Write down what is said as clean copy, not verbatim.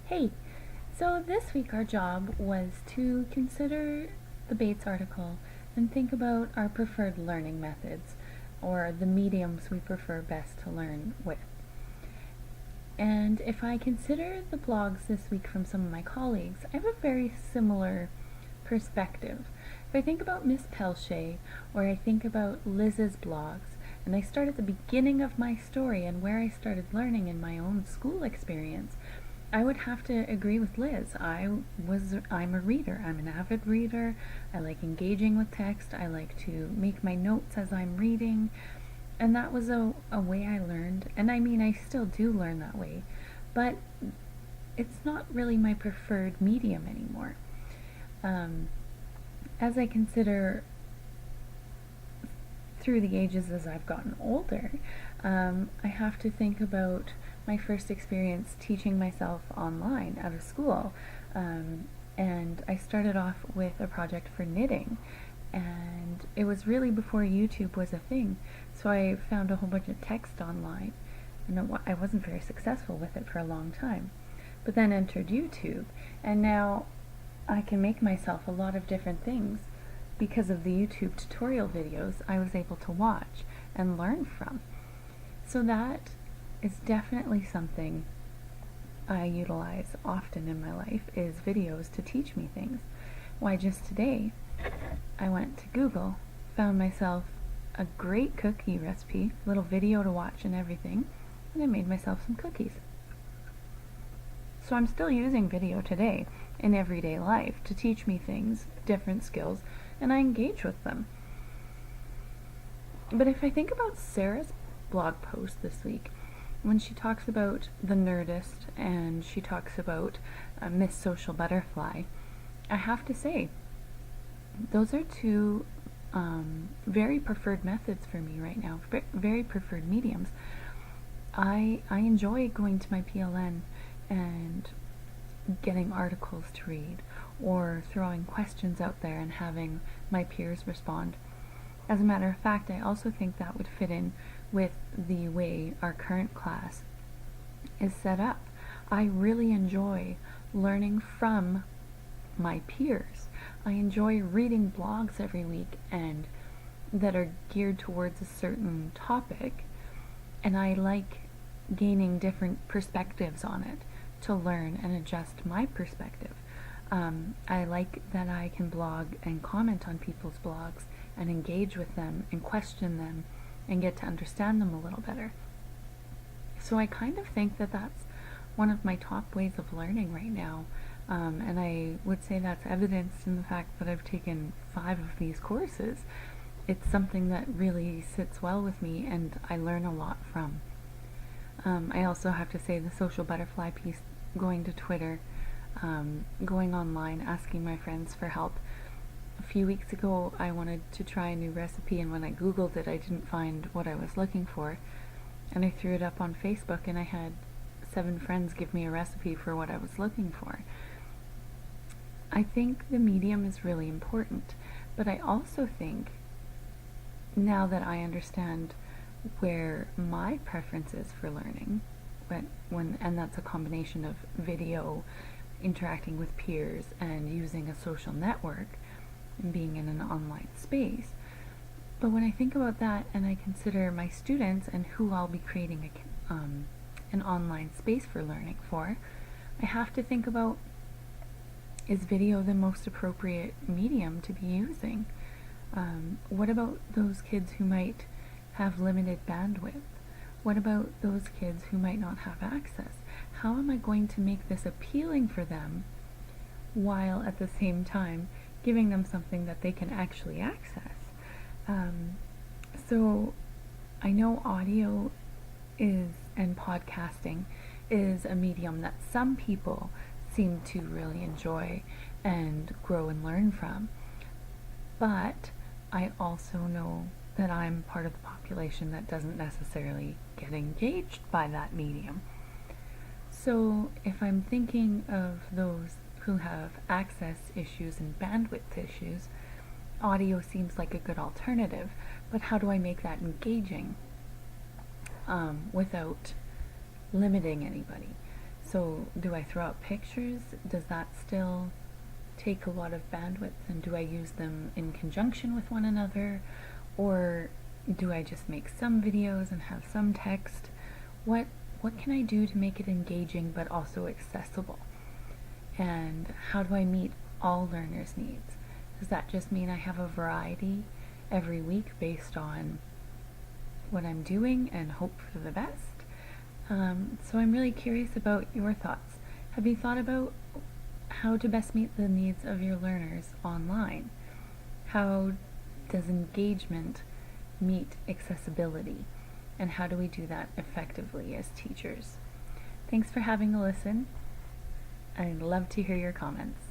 Hey, so this week our job was to consider the Bates article and think about our preferred learning methods or the mediums we prefer best to learn with. And if I consider the blogs this week from some of my colleagues, I have a very similar perspective. If I think about Miss Pelche or I think about Liz's blogs, and I start at the beginning of my story and where I started learning in my own school experience, I would have to agree with Liz. I'm a reader. I'm an avid reader. I like engaging with text. I like to make my notes as I'm reading. And that was a way I learned. And I mean, I still do learn that way. But it's not really my preferred medium anymore. As I consider through the ages as I've gotten older, I have to think about my first experience teaching myself online out of school. And I started off with a project for knitting, and it was really before YouTube was a thing. So I found a whole bunch of text online, and I wasn't very successful with it for a long time. But then entered YouTube, and now I can make myself a lot of different things because of the YouTube tutorial videos I was able to watch and learn from. So that is definitely something I utilize often in my life, is videos to teach me things. Why, just today I went to Google, found myself a great cookie recipe, little video to watch and everything, and I made myself some cookies. So I'm still using video today in everyday life to teach me things, different skills, and I engage with them. But if I think about Sarah's blog post this week, when she talks about the Nerdist and she talks about Miss Social Butterfly, I have to say, those are two very preferred methods for me right now, very preferred mediums. I enjoy going to my PLN and getting articles to read, or throwing questions out there and having my peers respond. As a matter of fact, I also think that would fit in with the way our current class is set up. I really enjoy learning from my peers. I enjoy reading blogs every week and that are geared towards a certain topic, and I like gaining different perspectives on it to learn and adjust my perspective. I like that I can blog and comment on people's blogs and engage with them and question them and get to understand them a little better. So I kind of think that that's one of my top ways of learning right now. And I would say that's evidenced in the fact that I've taken 5 of these courses. It's something that really sits well with me and I learn a lot from. I also have to say the Social Butterfly piece, going to Twitter, going online, asking my friends for help. A few weeks ago I wanted to try a new recipe, and when I googled it I didn't find what I was looking for, and I threw it up on Facebook and I had 7 friends give me a recipe for what I was looking for. I think the medium is really important, but I also think, now that I understand where my preference is for learning, and that's a combination of video, interacting with peers, and using a social network, and being in an online space. But when I think about that and I consider my students and who I'll be creating an online space for learning for, I have to think about, is video the most appropriate medium to be using? What about those kids who might have limited bandwidth? What about those kids who might not have access? How am I going to make this appealing for them while at the same time giving them something that they can actually access? So I know audio and podcasting is a medium that some people seem to really enjoy and grow and learn from, but I also know that I'm part of the population that doesn't necessarily get engaged by that medium. So if I'm thinking of those who have access issues and bandwidth issues, audio seems like a good alternative, but how do I make that engaging without limiting anybody? So do I throw out pictures? Does that still take a lot of bandwidth, and do I use them in conjunction with one another, or do I just make some videos and have some text? What can I do to make it engaging but also accessible? And how do I meet all learners' needs? Does that just mean I have a variety every week based on what I'm doing and hope for the best? So I'm really curious about your thoughts. Have you thought about how to best meet the needs of your learners online? How does engagement meet accessibility? And how do we do that effectively as teachers? Thanks for having a listen. I'd love to hear your comments.